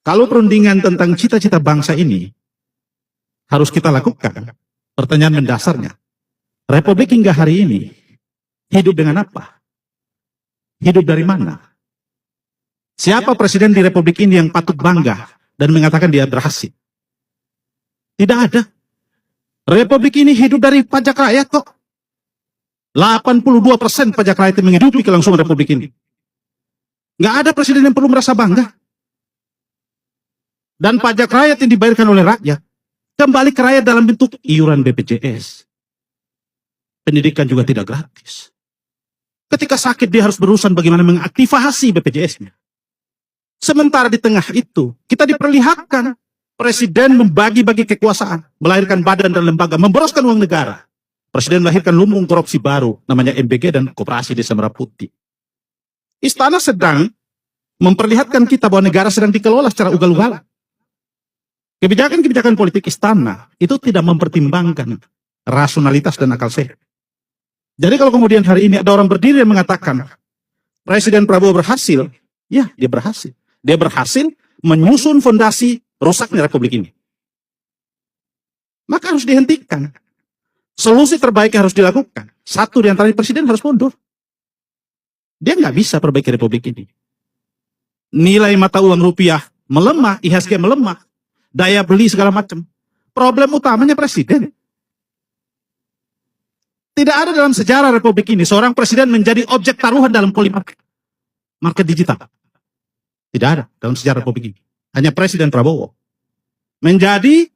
Kalau perundingan tentang cita-cita bangsa ini harus kita lakukan, pertanyaan mendasarnya, Republik hingga hari ini hidup dengan apa? Hidup dari mana? Siapa presiden di Republik ini yang patut bangga dan mengatakan dia berhasil? Tidak ada. Republik ini hidup dari pajak rakyat kok. 82% pajak rakyat yang menghidupi kelangsungan Republik ini. Nggak ada presiden yang perlu merasa bangga. Dan pajak rakyat yang dibayarkan oleh rakyat kembali ke rakyat dalam bentuk iuran BPJS. Pendidikan juga tidak gratis. Ketika sakit dia harus berurusan bagaimana mengaktifasi BPJS-nya. Sementara di tengah itu kita diperlihatkan presiden membagi-bagi kekuasaan, melahirkan badan dan lembaga, memboroskan uang negara. Presiden melahirkan lumbung korupsi baru namanya MBG dan Koperasi Desa Merah Putih. Istana sedang memperlihatkan kita bahwa negara sedang dikelola secara ugal-ugalan. Kebijakan-kebijakan politik istana itu tidak mempertimbangkan rasionalitas dan akal sehat. Jadi kalau kemudian hari ini ada orang berdiri dan mengatakan Presiden Prabowo berhasil, ya dia berhasil. Dia berhasil menyusun fondasi rusaknya Republik ini. Maka harus dihentikan. Solusi terbaik yang harus dilakukan. Satu di antara presiden harus mundur. Dia nggak bisa perbaiki Republik ini. Nilai mata uang rupiah melemah, IHSG melemah. Daya beli segala macam. Problem utamanya presiden. Tidak ada dalam sejarah Republik ini seorang presiden menjadi objek taruhan dalam polimarket. Market digital. Tidak ada dalam sejarah Republik ini. Hanya Presiden Prabowo menjadi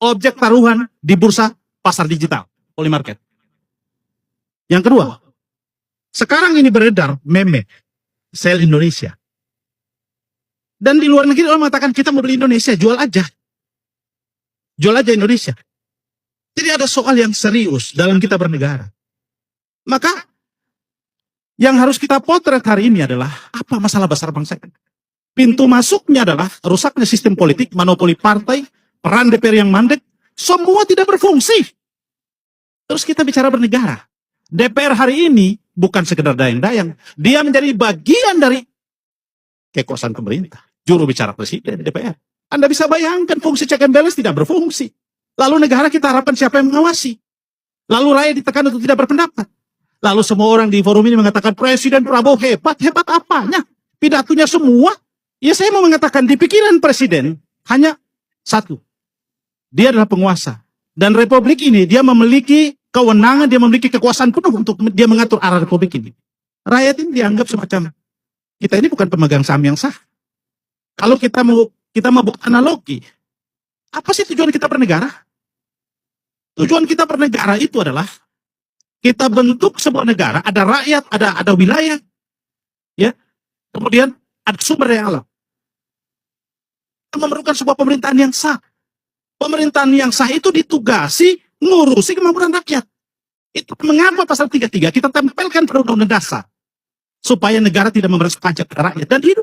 objek taruhan di bursa pasar digital, polimarket. Yang kedua, sekarang ini beredar meme sell Indonesia. Dan di luar negeri orang mengatakan kita mau beli Indonesia, jual aja. Jual aja Indonesia. Jadi ada soal yang serius dalam kita bernegara. Maka yang harus kita potret hari ini adalah apa masalah besar bangsa ini. Pintu masuknya adalah rusaknya sistem politik, monopoli partai, peran DPR yang mandek, semua tidak berfungsi. Terus kita bicara bernegara. DPR hari ini bukan sekedar dayang-dayang, dia menjadi bagian dari kekuasaan pemerintah. Juru bicara presiden DPR. Anda bisa bayangkan fungsi check and balance tidak berfungsi. Lalu negara kita harapkan siapa yang mengawasi? Lalu rakyat ditekan untuk tidak berpendapat. Lalu semua orang di forum ini mengatakan Presiden Prabowo hebat. Hebat apanya? Pidatonya semua. Ya saya mau mengatakan di pikiran presiden hanya satu. Dia adalah penguasa. Dan Republik ini dia memiliki kewenangan, dia memiliki kekuasaan penuh untuk dia mengatur arah Republik ini. Rakyat ini dianggap semacam kita ini bukan pemegang saham yang sah. Kalau kita mau buat analogi, apa sih tujuan kita bernegara? Tujuan kita bernegara itu adalah kita bentuk sebuah negara, ada rakyat, ada wilayah, ya. Kemudian ada sumber daya alam. Kita memerlukan sebuah pemerintahan yang sah. Pemerintahan yang sah itu ditugasi ngurusi kemampuan rakyat. Itu mengapa pasal 33 kita tempelkan pada undang-undang dasar supaya negara tidak memeras pajak ke rakyat dan hidup